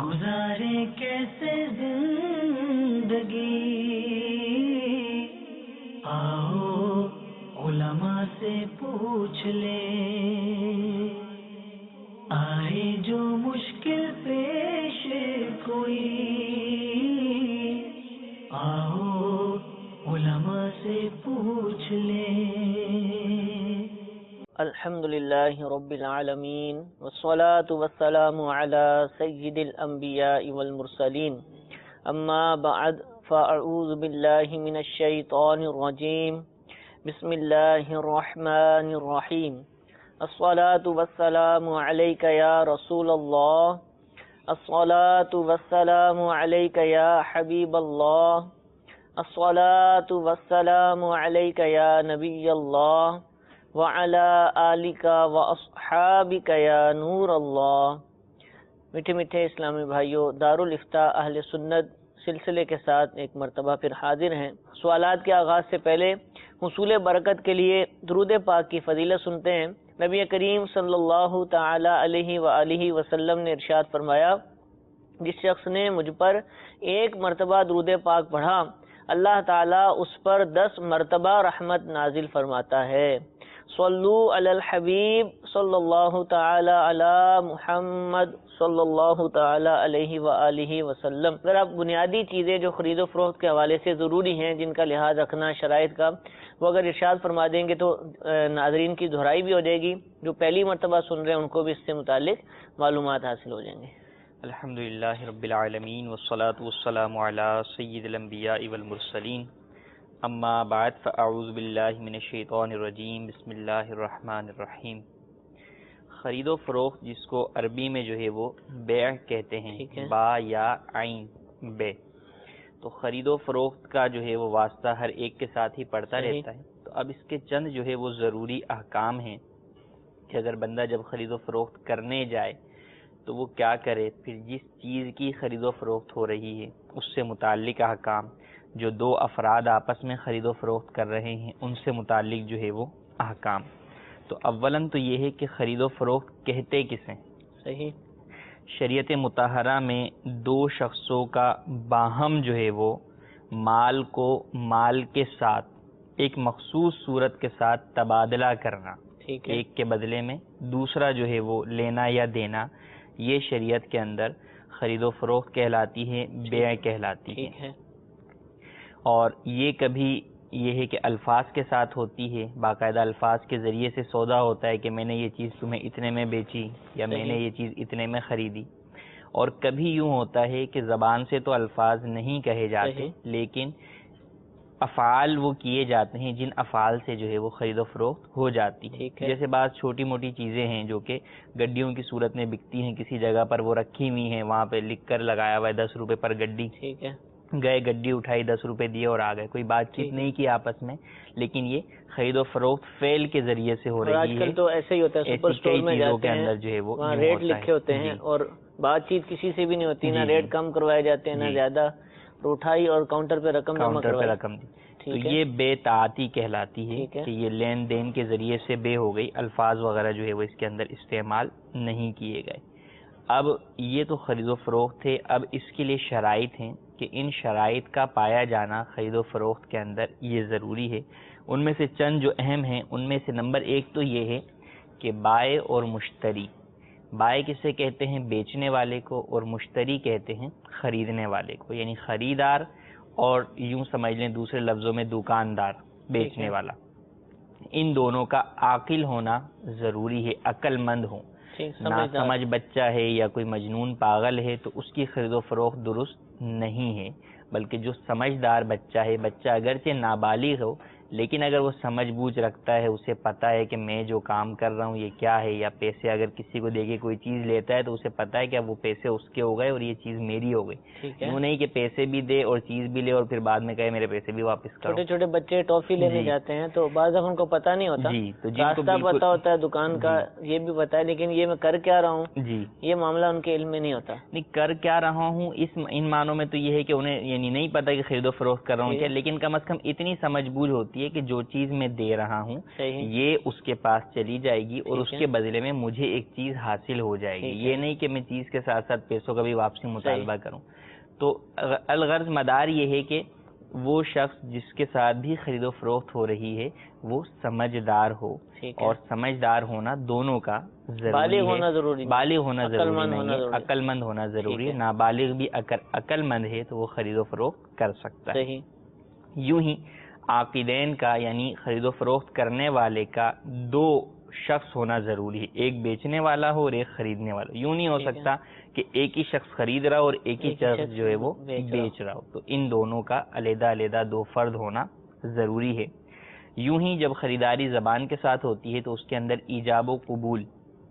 گزارے کیسے زندگی، آؤ علماء سے پوچھ لیں، آئے جو مشکل پیش کوئی، آؤ علماء سے پوچھ لیں۔ الحمدللہ رب العالمین والصلاة والسلام علی سید الانبیاء والمرسلین، اما بعد فاعوذ باللہ من الشیطان الرجیم، بسم اللہ الرحمن الرحیم۔ الصلاة والسلام علیک یا رسول اللہ، الصلاة والسلام علیک یا حبیب اللہ، الصلاة والسلام علیک یا نبی اللہ وَعَلَىٰ آلِكَ وَأَصْحَابِكَ يَا نور اللہ۔ میٹھے میٹھے اسلامی بھائیوں، دارالافتاء اہل سنت سلسلے کے ساتھ ایک مرتبہ پھر حاضر ہیں۔ سوالات کے آغاز سے پہلے حصول برکت کے لیے درود پاک کی فضیلت سنتے ہیں۔ نبی کریم صلی اللہ تعالی علیہ وآلہ وسلم نے ارشاد فرمایا، جس شخص نے مجھ پر ایک مرتبہ درود پاک پڑھا، اللہ تعالیٰ اس پر 10 مرتبہ رحمت نازل فرماتا ہے۔ صلو علی الحبیب صلی اللہ تعالی علی محمد صلی اللہ تعالی علیہ وآلہ وسلم۔ اگر آپ بنیادی چیزیں جو خرید و فروخت کے حوالے سے ضروری ہیں، جن کا لحاظ رکھنا شرائط کا، وہ اگر ارشاد فرما دیں گے تو ناظرین کی دہرائی بھی ہو جائے گی، جو پہلی مرتبہ سن رہے ہیں ان کو بھی اس سے متعلق معلومات حاصل ہو جائیں گے۔ الحمدللہ رب العالمین والصلاة والسلام علی سید الانبیاء والمرسلین، اما بعد فاعوذ باللہ من الشیطان الرجیم، بسم اللہ الرحمن الرحیم۔ خرید و فروخت جس کو عربی میں جو ہے وہ بیع کہتے ہیں، با یا عین بے، تو خرید و فروخت کا جو ہے وہ واسطہ ہر ایک کے ساتھ ہی پڑتا رہتا ہے۔ تو اب اس کے چند جو ہے وہ ضروری احکام ہیں کہ اگر بندہ جب خرید و فروخت کرنے جائے تو وہ کیا کرے، پھر جس چیز کی خرید و فروخت ہو رہی ہے اس سے متعلق احکام، جو 2 افراد آپس میں خرید و فروخت کر رہے ہیں ان سے متعلق جو ہے وہ احکام۔ تو اولاً تو یہ ہے کہ خرید و فروخت کہتے کسے؟ صحیح۔ شریعت مطہرہ میں 2 شخصوں کا باہم جو ہے وہ مال کو مال کے ساتھ ایک مخصوص صورت کے ساتھ تبادلہ کرنا، ایک کے بدلے میں دوسرا جو ہے وہ لینا یا دینا، یہ شریعت کے اندر خرید و فروخت کہلاتی ہے، بیع کہلاتی ہے۔ اور یہ کبھی یہ ہے کہ الفاظ کے ساتھ ہوتی ہے، باقاعدہ الفاظ کے ذریعے سے سودا ہوتا ہے کہ میں نے یہ چیز تمہیں اتنے میں بیچی یا میں نے یہ چیز اتنے میں خریدی۔ اور کبھی یوں ہوتا ہے کہ زبان سے تو الفاظ نہیں کہے جاتے لیکن افعال وہ کیے جاتے ہیں جن افعال سے جو ہے وہ خرید و فروخت ہو جاتی ہے۔ جیسے بعض چھوٹی موٹی چیزیں ہیں جو کہ گڈیوں کی صورت میں بکتی ہیں، کسی جگہ پر وہ رکھی ہوئی ہیں، وہاں پہ لکھ کر لگایا ہوا ہے 10 روپے پر گڈی، گئے گڈی اٹھائی 10 روپے دیے اور آ گئے، کوئی بات چیت نہیں کی آپس میں، لیکن یہ خرید و فروخت فعل کے ذریعے سے ہو رہی ہے۔ آج کل تو ایسے ہی ہوتا ہے، سپر سٹور میں جاتے ہیں، وہاں ریٹ لکھے ہوتے ہیں اور بات چیت کسی سے بھی نہیں ہوتی، نہ ریٹ کم کروائے جاتے ہیں نہ زیادہ، اٹھائی اور کاؤنٹر پہ رقم جمع کروائی۔ تو یہ بے تعاتی کہلاتی ہے کہ یہ لین دین کے ذریعے سے بے ہو گئی، الفاظ وغیرہ جو ہے وہ اس کے اندر استعمال نہیں کیے گئے۔ اب یہ تو خرید و فروخت ہے، اب اس کے لیے شرائط ہیں کہ ان شرائط کا پایا جانا خرید و فروخت کے اندر یہ ضروری ہے۔ ان میں سے چند جو اہم ہیں، ان میں سے نمبر 1 تو یہ ہے کہ بائع اور مشتری، بائع کسے کہتے ہیں؟ بیچنے والے کو، اور مشتری کہتے ہیں خریدنے والے کو، یعنی خریدار اور یوں سمجھ لیں دوسرے لفظوں میں دکاندار، بیچنے والا۔ ان دونوں کا عاقل ہونا ضروری ہے، عقل مند ہو۔ نہ سمجھ بچہ ہے یا کوئی مجنون پاگل ہے تو اس کی خرید و فروخت درست نہیں ہے، بلکہ جو سمجھدار بچہ ہے، بچہ اگرچہ نابالغ ہو لیکن اگر وہ سمجھ بوجھ رکھتا ہے، اسے پتہ ہے کہ میں جو کام کر رہا ہوں یہ کیا ہے، یا پیسے اگر کسی کو دے کے کوئی چیز لیتا ہے تو اسے پتہ ہے کہ اب وہ پیسے اس کے ہو گئے اور یہ چیز میری ہو گئی، یوں نہیں کہ پیسے بھی دے اور چیز بھی لے اور پھر بعد میں کہے میرے پیسے بھی واپس کرو۔ چھوٹے چھوٹے بچے ٹافی لینے جاتے ہیں تو بعض دفعہ ان کو پتہ نہیں ہوتا، راستہ پتہ ہوتا ہے دکان کا، یہ بھی پتہ ہے، لیکن یہ میں کر کیا رہا ہوں یہ معاملہ ان کے علم میں نہیں ہوتا۔ نہیں، کر کیا رہا ہوں ان معنوں میں تو یہ ہے کہ انہیں یعنی نہیں پتہ کہ خرید و فروخت کر رہا ہوں کیا، لیکن کم از کم اتنی سمجھ بوجھ ہوتی ہوتی ہے کہ جو چیز میں دے رہا ہوں یہ اس کے پاس چلی جائے گی اور اس کے بدلے میں مجھے ایک چیز حاصل ہو جائے گی، یہ نہیں کہ میں چیز کے ساتھ ساتھ پیسوں کا بھی واپسی مطالبہ کروں. تو الغرض مدار یہ ہے کہ وہ شخص جس کے ساتھ بھی خرید و فروخت ہو رہی ہے وہ سمجھدار ہو، اور سمجھدار ہونا دونوں کا ضروری ہے، بالغ ہونا ضروری نہیں ہے، عقل مند ہونا ضروری ہے. نابالغ بھی عقل مند ہے تو وہ خرید و فروخت کر سکتا ہے. یوں ہی عاقدین کا یعنی خرید و فروخت کرنے والے کا دو شخص ہونا ضروری ہے، ایک بیچنے والا ہو اور ایک خریدنے والا. یوں نہیں ہو سکتا کہ ایک ہی شخص خرید رہا اور ایک ہی شخص جو ہے وہ بیچ رہا ہو، تو ان دونوں کا علیحدہ علیحدہ دو فرد ہونا ضروری ہے. یوں ہی جب خریداری زبان کے ساتھ ہوتی ہے تو اس کے اندر ایجاب و قبول.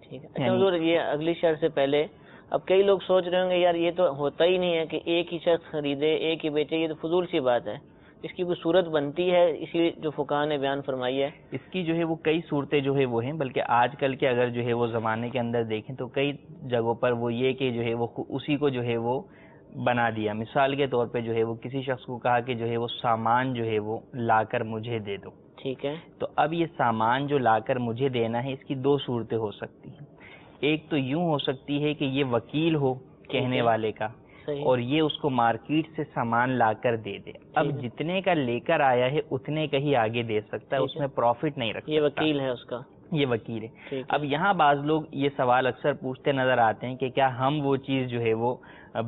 اچھا حضور، یہ اگلی شرط سے پہلے اب کئی لوگ سوچ رہے ہوں گے یار یہ تو ہوتا ہی نہیں ہے کہ ایک ہی شخص خریدے ایک ہی بیچے، یہ تو فضول سی بات ہے، اس کی کوئی صورت بنتی ہے اسی جو فقہاء نے بیان فرمائی ہے؟ اس کی جو ہے وہ کئی صورتیں جو ہے وہ ہیں، بلکہ آج کل کے اگر جو ہے وہ زمانے کے اندر دیکھیں تو کئی جگہوں پر وہ یہ کہ جو ہے وہ اسی کو جو ہے وہ بنا دیا. مثال کے طور پہ جو ہے وہ کسی شخص کو کہا کہ جو ہے وہ سامان جو ہے وہ لا کر مجھے دے دو. ٹھیک ہے، تو اب یہ سامان جو لا کر مجھے دینا ہے اس کی دو صورتیں ہو سکتی ہیں. ایک تو یوں ہو سکتی ہے کہ یہ وکیل ہو کہنے والے کا اور یہ اس کو مارکیٹ سے سامان لا کر دے دے. اب جتنے کا لے کر آیا ہے اتنے کا ہی آگے دے سکتا ہے، اس میں پروفٹ نہیں رکھ سکتا. یہ وکیل ہے اس کا، یہ وکیل ہے. اب یہاں بعض لوگ یہ سوال اکثر پوچھتے نظر آتے ہیں کہ کیا ہم وہ چیز جو ہے وہ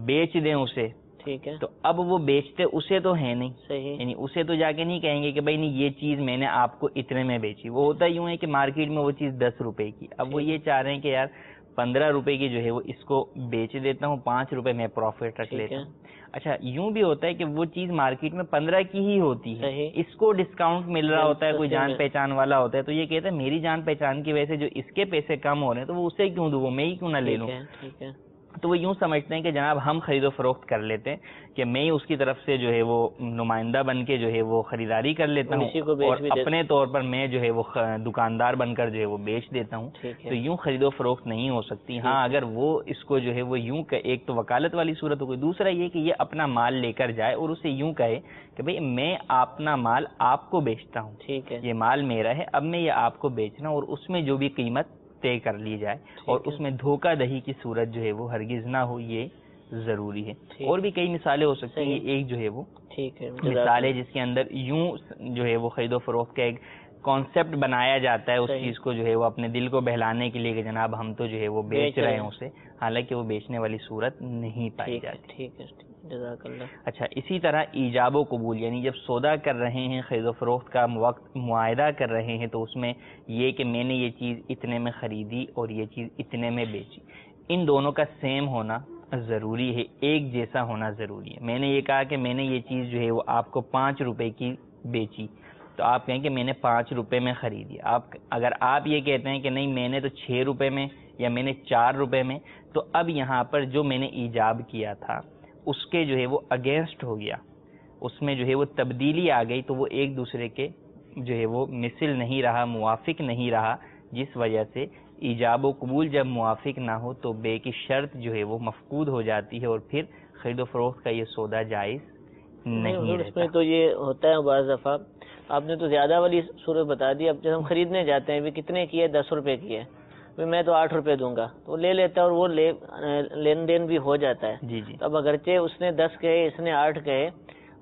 بیچ دیں اسے؟ ٹھیک ہے، تو اب وہ بیچتے اسے تو ہے نہیں، صحیح، یعنی اسے تو جا کے نہیں کہیں گے کہ بھائی نہیں یہ چیز میں نے آپ کو اتنے میں بیچی. وہ ہوتا یوں ہے کہ مارکیٹ میں وہ چیز 10 روپے کی، اب وہ یہ چاہ رہے ہیں کہ یار 15 روپے کی جو ہے وہ اس کو بیچ دیتا ہوں، 5 روپے میں پروفٹ رکھ لیتا ہوں. اچھا یوں بھی ہوتا ہے کہ وہ چیز مارکیٹ میں 15 کی ہی ہوتی ہے، اس کو ڈسکاؤنٹ مل رہا ہوتا ہے، کوئی جان پہچان والا ہوتا ہے تو یہ کہتا ہے میری جان پہچان کی وجہ سے جو اس کے پیسے کم ہو رہے ہیں تو وہ اسے کیوں دوں، وہ میں ہی کیوں نہ لے لوں. ٹھیک ہے، تو وہ یوں سمجھتے ہیں کہ جناب ہم خرید و فروخت کر لیتے ہیں کہ میں ہی اس کی طرف سے جو ہے وہ نمائندہ بن کے جو ہے وہ خریداری کر لیتا ہوں اور اپنے طور پر میں جو ہے وہ دکاندار بن کر جو ہے وہ بیچ دیتا ہوں. تو یوں خرید و فروخت نہیں ہو سکتی. ہاں اگر وہ اس کو جو ہے وہ یوں کہ ایک تو وکالت والی صورت ہو گئی، دوسرا یہ کہ یہ اپنا مال لے کر جائے اور اسے یوں کہے کہ بھئی میں اپنا مال آپ کو بیچتا ہوں، ٹھیک ہے، یہ مال میرا ہے، اب میں یہ آپ کو بیچنا اور اس میں جو بھی قیمت طے کر لی جائے اور اس میں دھوکہ دہی کی صورت جو ہے وہ ہرگز نہ ہو، یہ ضروری ہے. اور بھی کئی مثالیں ہو سکتی ہیں. ایک جو ہے وہ مثال ہے جس کے اندر یوں جو ہے وہ خرید و فروخت کا ایک کانسیپٹ بنایا جاتا ہے اس چیز کو جو ہے وہ اپنے دل کو بہلانے کے لیے کہ جناب ہم تو جو ہے وہ بیچ رہے ہیں اسے، حالانکہ وہ بیچنے والی صورت نہیں پائی جاتی. ٹھیک ہے، جزاک اللہ. اچھا اسی طرح ایجاب و قبول، یعنی جب سودا کر رہے ہیں خرید و فروخت کا وقت معاہدہ کر رہے ہیں تو اس میں یہ کہ میں نے یہ چیز اتنے میں خریدی اور یہ چیز اتنے میں بیچی، ان دونوں کا سیم ہونا ضروری ہے، ایک جیسا ہونا ضروری ہے. میں نے یہ کہا کہ میں نے یہ چیز جو ہے وہ آپ کو 5 روپے کی بیچی تو آپ کہیں کہ میں نے 5 روپے میں خریدی. اگر آپ یہ کہتے ہیں کہ نہیں میں نے تو 6 روپے میں یا میں نے 4 روپے میں، تو اب یہاں پر جو میں نے ایجاب کیا تھا اس کے جو ہے وہ اگینسٹ ہو گیا، اس میں جو ہے وہ تبدیلی آ گئی، تو وہ ایک دوسرے کے جو ہے وہ مثل نہیں رہا، موافق نہیں رہا، جس وجہ سے ایجاب و قبول جب موافق نہ ہو تو بے کی شرط جو ہے وہ مفقود ہو جاتی ہے اور پھر خرید و فروخت کا یہ سودا جائز نہیں رہتا. اس میں تو یہ ہوتا ہے بعض دفعہ آپ نے تو زیادہ والی صورت بتا دی. اب جب ہم خریدنے جاتے ہیں بھی کتنے کی ہے، 10 روپے کی ہے، میں تو 8 روپے دوں گا، تو لے لیتا ہے اور وہ لین دین بھی ہو جاتا ہے. جی اب اگرچہ اس نے 10 کہے اس نے 8 کہے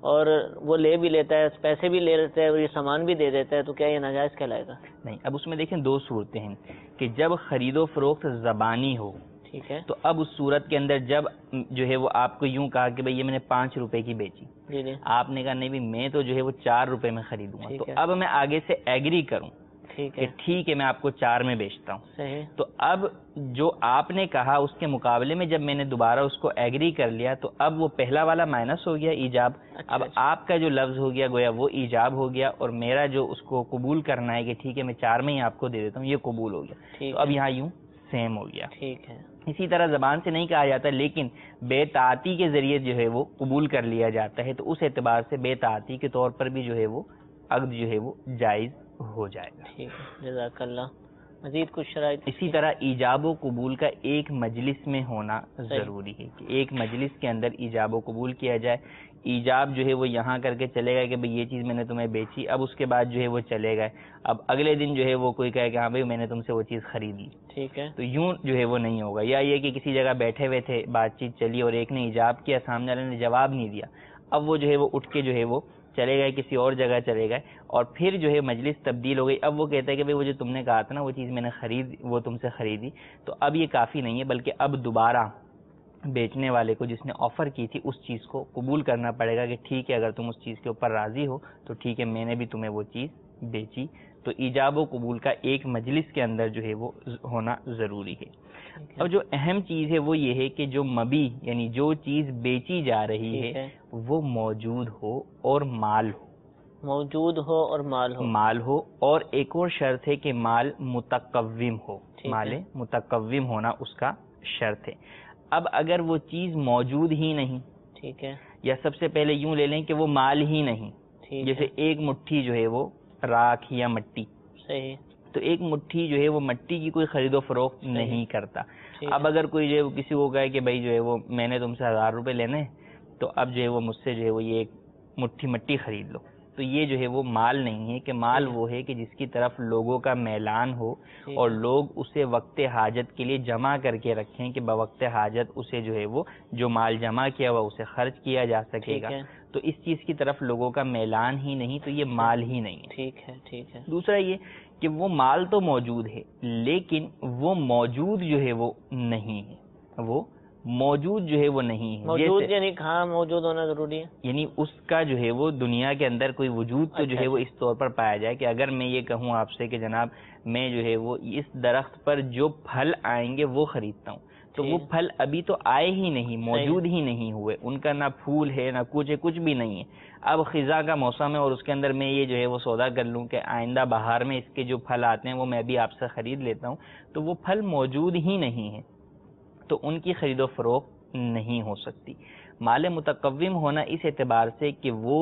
اور وہ لے بھی لیتا ہے، پیسے بھی لے لیتا ہے اور یہ سامان بھی دے دیتا ہے، تو کیا یہ ناجائز کہلائے گا؟ نہیں. اب اس میں دیکھیں دو صورتیں ہیں کہ جب خرید و فروخت زبانی ہو، ٹھیک ہے، تو اب اس صورت کے اندر جب جو ہے وہ آپ کو یوں کہا کہ بھئی یہ میں نے 5 روپے کی بیچی، جی آپ نے کہا نہیں بھی میں تو جو ہے وہ 4 روپے میں خریدوں گا، تو اب میں آگے سے ایگری کروں کہ ٹھیک ہے میں آپ کو 4 میں بیچتا ہوں. صحیح. تو اب جو آپ نے کہا اس کے مقابلے میں جب میں نے دوبارہ اس کو ایگری کر لیا تو اب وہ پہلا والا مائنس ہو گیا ایجاب. اب آپ کا جو لفظ ہو گیا گویا وہ ایجاب ہو گیا اور میرا جو اس کو قبول کرنا ہے کہ ٹھیک ہے میں 4 میں ہی آپ کو دے دیتا ہوں، یہ قبول ہو گیا. تو اب یہاں یوں سیم ہو گیا. ٹھیک ہے. اسی طرح زبان سے نہیں کہا جاتا لیکن بے تعاطی کے ذریعے جو ہے وہ قبول کر لیا جاتا ہے، تو اس اعتبار سے بے تعاطی کے طور پر بھی جو ہے وہ عقد جو ہے وہ جائز ہو جائے گا. ٹھیک ہے، جزاک اللہ. مزید کچھ شرائط؟ اسی طرح ایجاب و قبول کا ایک مجلس میں ہونا ضروری ہے کہ ایک مجلس کے اندر ایجاب و قبول کیا جائے. ایجاب جو ہے وہ یہاں کر کے چلے گئے کہ بھئی یہ چیز میں نے تمہیں بیچی, اب اس کے بعد جو ہے وہ چلے گئے, اب اگلے دن جو ہے وہ کوئی کہے کہ ہاں بھئی میں نے تم سے وہ چیز خرید لی, ٹھیک ہے, تو یوں جو ہے وہ نہیں ہوگا. یا یہ کہ کسی جگہ بیٹھے ہوئے تھے, بات چیت چلی اور ایک نے ایجاب کیا, سامنے والے نے جواب نہیں دیا, اب وہ جو ہے وہ اٹھ کے جو ہے وہ چلے گئے, کسی اور جگہ چلے گئے, اور پھر جو ہے مجلس تبدیل ہو گئی. اب وہ کہتا ہے کہ بھئی وہ جو تم نے کہا تھا نا وہ چیز میں نے وہ تم سے خریدی, تو اب یہ کافی نہیں ہے, بلکہ اب دوبارہ بیچنے والے کو جس نے آفر کی تھی اس چیز کو قبول کرنا پڑے گا کہ ٹھیک ہے اگر تم اس چیز کے اوپر راضی ہو تو ٹھیک ہے, میں نے بھی تمہیں وہ چیز بیچی. تو ایجاب و قبول کا ایک مجلس کے اندر جو ہے وہ ہونا ضروری ہے. اب جو اہم چیز ہے وہ یہ ہے کہ جو مبی یعنی جو چیز بیچی جا رہی ہے وہ موجود ہو اور مال ہو, موجود ہو اور مال ہو, اور ایک اور شرط ہے کہ مال متقوم ہو, مال متقوم ہونا اس کا شرط ہے. اب اگر وہ چیز موجود ہی نہیں, ٹھیک ہے, یا سب سے پہلے یوں لے لیں کہ وہ مال ہی نہیں, جیسے ایک مٹھی جو ہے وہ راکھ یا مٹی, صحیح, تو ایک مٹھی جو ہے وہ مٹی کی کوئی خرید و فروخت نہیں کرتا. اب اگر کوئی جو ہے کسی کو کہے کہ بھائی جو ہے وہ میں نے تم سے 1000 روپے لینے, تو اب جو ہے وہ مجھ سے جو ہے وہ یہ ایک مٹھی مٹی خرید لو, تو یہ جو ہے وہ مال نہیں ہے. کہ مال وہ ہے کہ جس کی طرف لوگوں کا میلان ہو اور لوگ اسے وقت حاجت کے لیے جمع کر کے رکھیں کہ بوقت حاجت اسے جو ہے وہ جو مال جمع کیا ہوا اسے خرچ کیا جا سکے گا. تو اس چیز کی طرف لوگوں کا میلان ہی نہیں, تو یہ مال ہی نہیں ہے. ٹھیک ہے. دوسرا یہ کہ وہ مال تو موجود ہے لیکن وہ موجود جو ہے وہ نہیں ہے, وہ موجود جو ہے وہ نہیں ہے. موجود یعنی کہاں موجود ہونا ضروری ہے؟ یعنی اس کا جو ہے وہ دنیا کے اندر کوئی وجود تو جو ہے وہ اس طور پر پایا جائے کہ اگر میں یہ کہوں آپ سے کہ جناب میں جو ہے وہ اس درخت پر جو پھل آئیں گے وہ خریدتا ہوں, تو وہ پھل ابھی تو آئے ہی نہیں, موجود ہی نہیں ہوئے, ان کا نہ پھول ہے نہ کچھ بھی نہیں ہے. اب خزاں کا موسم ہے اور اس کے اندر میں یہ جو ہے وہ سودا کر لوں کہ آئندہ بہار میں اس کے جو پھل آتے ہیں وہ میں بھی آپ سے خرید لیتا ہوں, تو وہ پھل موجود ہی نہیں ہے, تو ان کی خرید و فروخت نہیں ہو سکتی. مال متقوم ہونا اس اعتبار سے کہ وہ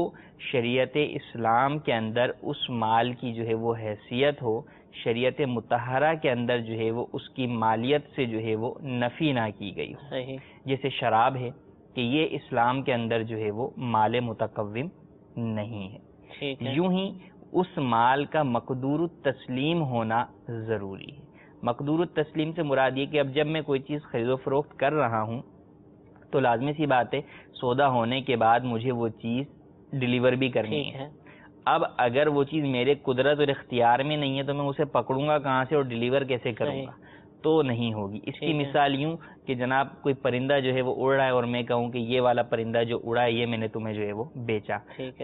شریعت اسلام کے اندر اس مال کی جو ہے وہ حیثیت ہو, شریعت مطہرہ کے اندر جو ہے وہ اس کی مالیت سے جو ہے وہ نفی نہ کی گئی ہو. جیسے شراب ہے کہ یہ اسلام کے اندر جو ہے وہ مال متقوم نہیں ہے. یوں ہی اس مال کا مقدور التسلیم ہونا ضروری ہے. مقدور التسلیم سے مراد یہ کہ اب جب میں کوئی چیز خرید و فروخت کر رہا ہوں تو لازمی سی بات ہے سودا ہونے کے بعد مجھے وہ چیز ڈیلیور بھی کرنی ہے. اب اگر وہ چیز میرے قدرت اور اختیار میں نہیں ہے تو میں اسے پکڑوں گا کہاں سے اور ڈیلیور کیسے کروں گا, تو نہیں ہوگی. اس کی مثال یوں کہ جناب کوئی پرندہ جو ہے وہ اڑ رہا ہے اور میں کہوں کہ یہ والا پرندہ جو اڑا ہے یہ میں نے تمہیں جو ہے وہ بیچا,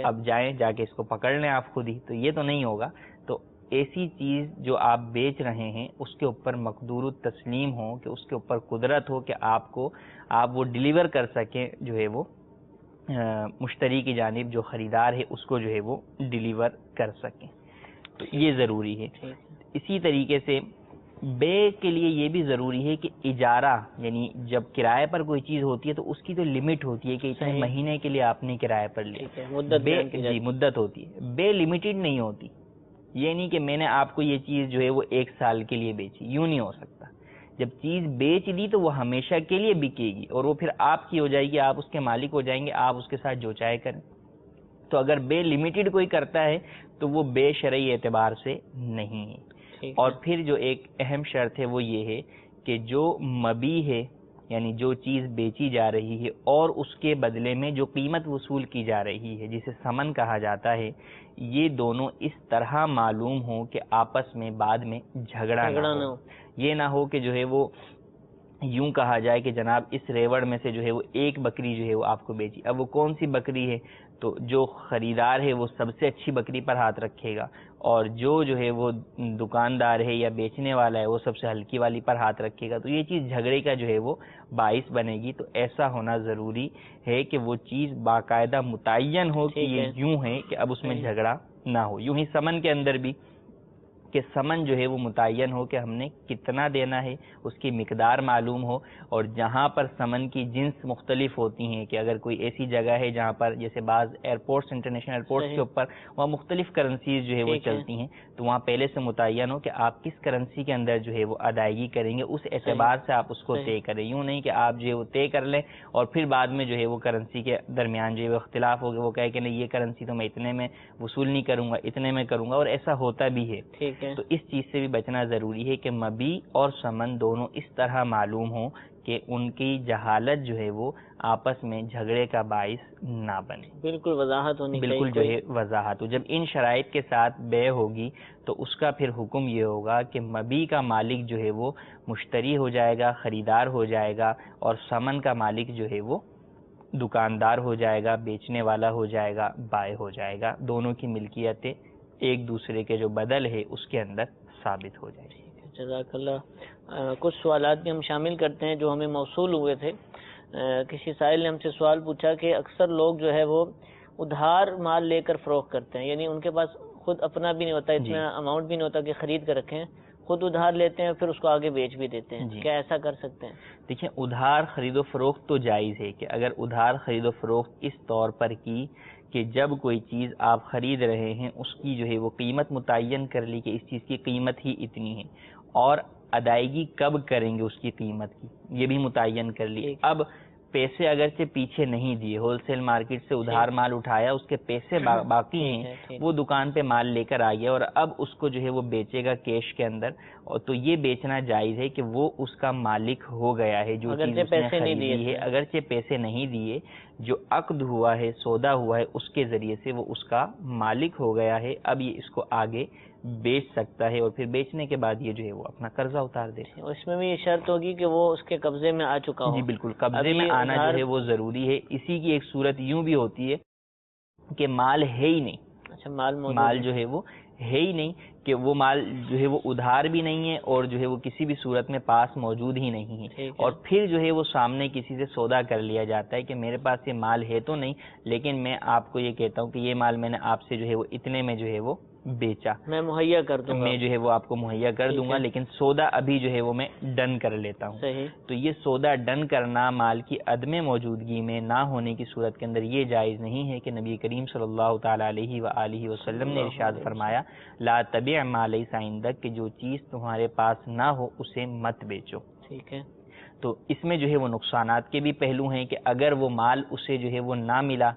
اب جائیں جا کے اس کو پکڑ لیں آپ خود ہی, تو یہ تو نہیں ہوگا. تو ایسی چیز جو آپ بیچ رہے ہیں اس کے اوپر مقدور التسلیم ہو, کہ اس کے اوپر قدرت ہو کہ آپ وہ ڈیلیور کر سکیں جو ہے وہ مشتری کی جانب, جو خریدار ہے اس کو جو ہے وہ ڈیلیور کر سکیں, تو یہ ضروری ہے. اسی طریقے سے بے کے لیے یہ بھی ضروری ہے کہ اجارہ یعنی جب کرائے پر کوئی چیز ہوتی ہے تو اس کی تو لمٹ ہوتی ہے کہ اتنے مہینے کے لیے آپ نے کرائے پر لیا, مدت ہوتی ہے. بے لمیٹڈ نہیں ہوتی, یہ نہیں کہ میں نے آپ کو یہ چیز جو ہے وہ 1 سال کے لیے بیچی, یوں نہیں ہو سکتا. جب چیز بیچ دی تو وہ ہمیشہ کے لیے بکے گی اور وہ پھر آپ کی ہو جائے گی, آپ اس کے مالک ہو جائیں گے, آپ اس کے ساتھ جو چاہے کریں. تو اگر بے لمیٹڈ کوئی کرتا ہے تو وہ بے شرعی اعتبار سے نہیں ہے. اور پھر جو ایک اہم شرط ہے وہ یہ ہے کہ جو مبی ہے یعنی جو چیز بیچی جا رہی ہے اور اس کے بدلے میں جو قیمت وصول کی جا رہی ہے جسے ثمن کہا جاتا ہے, یہ دونوں اس طرح معلوم ہو کہ آپس میں بعد میں جھگڑا نہ ہو. یہ نہ ہو کہ جو ہے وہ یوں کہا جائے کہ جناب اس ریوڑ میں سے جو ہے وہ ایک بکری جو ہے وہ آپ کو بیچی, اب وہ کون سی بکری ہے, تو جو خریدار ہے وہ سب سے اچھی بکری پر ہاتھ رکھے گا اور جو ہے وہ دکاندار ہے یا بیچنے والا ہے وہ سب سے ہلکی والی پر ہاتھ رکھے گا, تو یہ چیز جھگڑے کا جو ہے وہ باعث بنے گی. تو ایسا ہونا ضروری ہے کہ وہ چیز باقاعدہ متعین ہو کہ یہ یوں ہے کہ اب اس میں جھگڑا نہ ہو. یوں ہی ثمن کے اندر بھی کہ سمن جو ہے وہ متعین ہو کہ ہم نے کتنا دینا ہے، اس کی مقدار معلوم ہو. اور جہاں پر سمن کی جنس مختلف ہوتی ہیں کہ اگر کوئی ایسی جگہ ہے جہاں پر جیسے بعض ایئرپورٹس انٹرنیشنل ایئرپورٹس کے اوپر وہاں مختلف کرنسیز جو ہے وہ چلتی ہیں، تو وہاں پہلے سے متعین ہو کہ آپ کس کرنسی کے اندر جو ہے وہ ادائیگی کریں گے، اس اعتبار سے آپ اس کو طے کریں. یوں نہیں کہ آپ جو ہے وہ طے کر لیں اور پھر بعد میں جو ہے وہ کرنسی کے درمیان جو ہے وہ اختلاف ہو گیا، وہ کہے کہ نہیں یہ کرنسی تو میں اتنے میں وصول نہیں کروں گا، اتنے میں کروں گا، اور ایسا ہوتا بھی ہے. تو اس چیز سے بھی بچنا ضروری ہے کہ مبیع اور ثمن دونوں اس طرح معلوم ہوں کہ ان کی جہالت جو ہے وہ آپس میں جھگڑے کا باعث نہ بنے. بالکل وضاحت ہونی چاہیے، بالکل جو ہے وضاحت ہو. جب ان شرائط کے ساتھ بے ہوگی تو اس کا پھر حکم یہ ہوگا کہ مبیع کا مالک جو ہے وہ مشتری ہو جائے گا، خریدار ہو جائے گا، اور ثمن کا مالک جو ہے وہ دکاندار ہو جائے گا، بیچنے والا ہو جائے گا، بائع ہو جائے گا. دونوں کی ملکیتیں ایک دوسرے کے جو بدل ہے اس کے اندر ثابت ہو جائے گی. جزاک اللہ. کچھ سوالات بھی ہم شامل کرتے ہیں جو ہمیں موصول ہوئے تھے. کسی سائل نے ہم سے سوال پوچھا کہ اکثر لوگ جو ہے وہ ادھار مال لے کر فروخت کرتے ہیں، یعنی ان کے پاس خود اپنا بھی نہیں ہوتا، اتنا اماؤنٹ بھی نہیں ہوتا کہ خرید کر رکھیں، خود ادھار لیتے ہیں پھر اس کو آگے بیچ بھی دیتے ہیں. کیا ایسا کر سکتے ہیں؟ دیکھیں ادھار خرید و فروخت تو جائز ہے کہ اگر ادھار خرید و فروخت اس طور پر کی کہ جب کوئی چیز آپ خرید رہے ہیں اس کی جو ہے وہ قیمت متعین کر لی کہ اس چیز کی قیمت ہی اتنی ہے، اور ادائیگی کب کریں گے اس کی قیمت کی یہ بھی متعین کر لی. اب پیسے اگرچہ پیچھے نہیں دیے، ہول سیل مارکیٹ سے ادھار مال اٹھایا، اس کے پیسے باقی ہیں، وہ دکان پہ مال لے کر آ گیا اور اب اس کو جو ہے وہ بیچے گا کیش کے اندر، اور تو یہ بیچنا جائز ہے کہ وہ اس کا مالک ہو گیا ہے جو چیز اس نے خریدی ہے. اگرچہ پیسے نہیں دیے، جو عقد ہوا ہے، سودا ہوا ہے، اس کے ذریعے سے وہ اس کا مالک ہو گیا ہے. اب یہ اس کو آگے بیچ سکتا ہے اور پھر بیچنے کے بعد یہ جو ہے وہ اپنا قرضہ اتار دے. اس میں بھی یہ شرط ہوگی کہ وہ اس کے قبضے میں آ چکا ہو. جی بالکل، قبضے میں آنا جو ہے وہ ضروری ہے. اسی کی ایک صورت یوں بھی ہوتی ہے کہ مال ہے ہی نہیں. اچھا، مال جو ہے وہ ہے ہی نہیں، کہ وہ مال جو ہے وہ ادھار بھی نہیں ہے اور جو ہے وہ کسی بھی صورت میں پاس موجود ہی نہیں ہے، اور پھر جو ہے وہ سامنے کسی سے سودا کر لیا جاتا ہے کہ میرے پاس یہ مال ہے تو نہیں، لیکن میں آپ کو یہ کہتا ہوں کہ یہ مال میں نے آپ سے جو ہے وہ اتنے میں جو ہے وہ بیچا، میں مہیا کر دوں گا، میں جو ہے وہ آپ کو مہیا کر دوں گا، لیکن سودا ابھی جو ہے وہ میں ڈن کر لیتا ہوں. تو یہ سودا ڈن کرنا مال کی عدم موجودگی میں نہ ہونے کی صورت کے اندر یہ جائز نہیں ہے کہ نبی کریم صلی اللہ تعالی علیہ وآلہ وسلم نے ارشاد فرمایا لا تبع ما لیس عندک، کہ جو چیز تمہارے پاس نہ ہو اسے مت بیچو. ٹھیک ہے. تو اس میں جو ہے وہ نقصانات کے بھی پہلو ہیں کہ اگر وہ مال اسے جو ہے وہ نہ ملا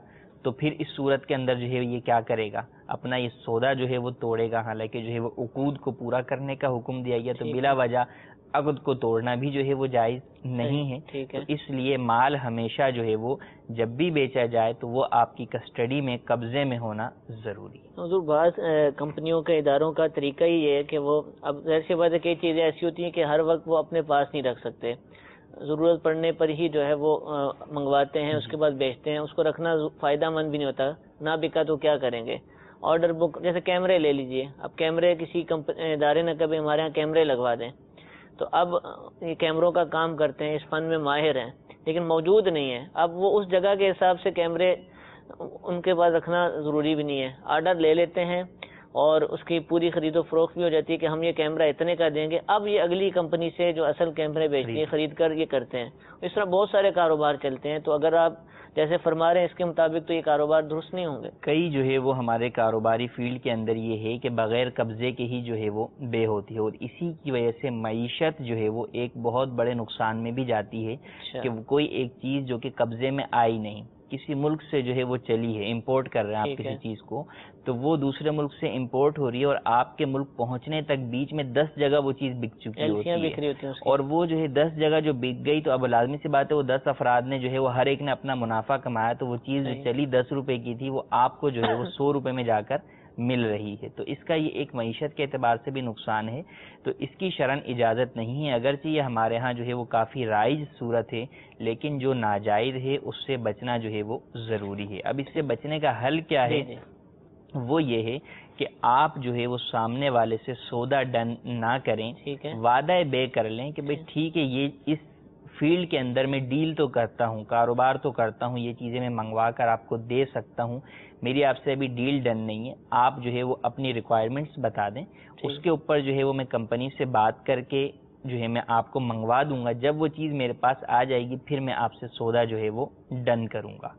تو پھر اس صورت کے اندر جو ہے یہ کیا کرے گا، اپنا یہ سودا جو ہے وہ توڑے گا. حالانکہ جو ہے وہ عقود کو پورا کرنے کا حکم دیا گیا، تو بلا وجہ عقد کو توڑنا بھی جو ہے وہ جائز نہیں ہے. تو اس لیے مال ہمیشہ جو ہے وہ جب بھی بیچا جائے تو وہ آپ کی کسٹڈی میں، قبضے میں ہونا ضروری ہے. حضور بعض کمپنیوں کے اداروں کا طریقہ ہی یہ ہے کہ وہ اب ظاہر سی بات ہے کئی چیزیں ایسی ہوتی ہیں کہ ہر وقت وہ اپنے پاس نہیں رکھ سکتے، ضرورت پڑنے پر ہی جو ہے وہ منگواتے ہیں، اس کے بعد بیچتے ہیں. اس کو رکھنا فائدہ مند بھی نہیں ہوتا، نہ بکا تو کیا کریں گے. آرڈر بک، جیسے کیمرے لے لیجئے، اب کیمرے کسی ادارے نے کبھی ہمارے ہاں کیمرے لگوا دیں، تو اب یہ کیمروں کا کام کرتے ہیں، اس فن میں ماہر ہیں، لیکن موجود نہیں ہے. اب وہ اس جگہ کے حساب سے کیمرے ان کے پاس رکھنا ضروری بھی نہیں ہے. آرڈر لے لیتے ہیں اور اس کی پوری خرید و فروخت بھی ہو جاتی ہے کہ ہم یہ کیمرہ اتنے کا دیں گے. اب یہ اگلی کمپنی سے جو اصل کیمرے بیچتی ہے خرید کر یہ کرتے ہیں. اس طرح بہت سارے کاروبار چلتے ہیں. تو اگر آپ جیسے فرما رہے ہیں اس کے مطابق تو یہ کاروبار درست نہیں ہوں گے. کئی جو ہے وہ ہمارے کاروباری فیلڈ کے اندر یہ ہے کہ بغیر قبضے کے ہی جو ہے وہ بے ہوتی ہے، اور اسی کی وجہ سے معیشت جو ہے وہ ایک بہت بڑے نقصان میں بھی جاتی ہے. کہ کوئی ایک چیز جو کہ قبضے میں آئی نہیں، کسی ملک سے جو ہے وہ چلی ہے، امپورٹ کر رہے ہیں آپ کسی چیز کو، تو وہ دوسرے ملک سے امپورٹ ہو رہی ہے اور آپ کے ملک پہنچنے تک بیچ میں 10 جگہ وہ چیز بک چکی ہوتی ہے، اور وہ جو ہے 10 جگہ جو بک گئی تو اب لازمی سی بات ہے وہ 10 افراد نے جو ہے وہ ہر ایک نے اپنا منافع کمایا، تو وہ چیز جو چلی 10 روپے کی تھی وہ آپ کو جو ہے وہ 100 روپے میں جا کر مل رہی ہے. تو اس کا یہ ایک معیشت کے اعتبار سے بھی نقصان ہے. تو اس کی شرعاً اجازت نہیں ہے، اگرچہ یہ ہمارے ہاں جو ہے وہ کافی رائج صورت ہے، لیکن جو ناجائز ہے اس سے بچنا جو ہے وہ ضروری ہے. اب اس سے بچنے کا حل کیا ہے؟ وہ یہ ہے کہ آپ جو ہے وہ سامنے والے سے سودا ڈن نہ کریں، وعدہ بے کر لیں کہ بھئی ٹھیک ہے یہ اس فیلڈ کے اندر میں ڈیل تو کرتا ہوں، کاروبار تو کرتا ہوں، یہ چیزیں میں منگوا کر آپ کو دے سکتا ہوں، میری آپ سے ابھی ڈیل ڈن نہیں ہے، آپ جو ہے وہ اپنی ریکوائرمنٹس بتا دیں، اس کے اوپر جو ہے وہ میں کمپنی سے بات کر کے جو ہے میں آپ کو منگوا دوں گا، جب وہ چیز میرے پاس آ جائے گی پھر میں آپ سے سودا جو ہے وہ ڈن کروں گا۔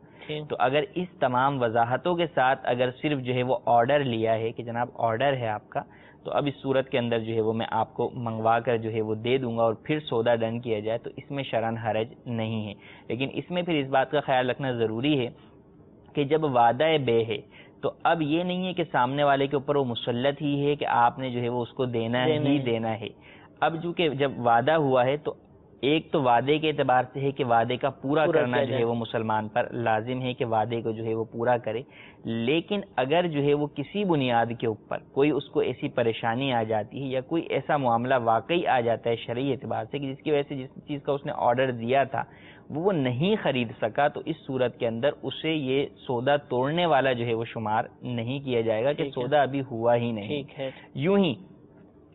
تو اگر اس تمام وضاحتوں کے ساتھ اگر صرف جو ہے وہ آرڈر لیا ہے کہ جناب آرڈر ہے آپ کا، تو اب اس صورت کے اندر جو ہے وہ میں آپ کو منگوا کر جو ہے وہ دے دوں گا اور پھر سودا ڈن کیا جائے تو اس میں شرعاً حرج نہیں ہے۔ لیکن اس میں پھر اس بات کا خیال رکھنا ضروری ہے کہ جب وعدہ بے ہے تو اب یہ نہیں ہے کہ سامنے والے کے اوپر وہ مسلط ہی ہے کہ آپ نے جو ہے وہ اس کو دینا ہی دینا ہے۔ اب چونکہ جب وعدہ ہوا ہے تو ایک تو وعدے کے اعتبار سے ہے کہ وعدے کا پورا کرنا جو ہے وہ مسلمان پر لازم ہے کہ وعدے کو جو ہے وہ پورا کرے، لیکن اگر جو ہے وہ کسی بنیاد کے اوپر کوئی اس کو ایسی پریشانی آ جاتی ہے یا کوئی ایسا معاملہ واقعی آ جاتا ہے شرعی اعتبار سے کہ جس کی وجہ سے جس چیز کا اس نے آرڈر دیا تھا وہ نہیں خرید سکا، تو اس صورت کے اندر اسے یہ سودا توڑنے والا جو ہے وہ شمار نہیں کیا جائے گا کہ سودا ابھی ہوا ہی نہیں۔ یوں ہی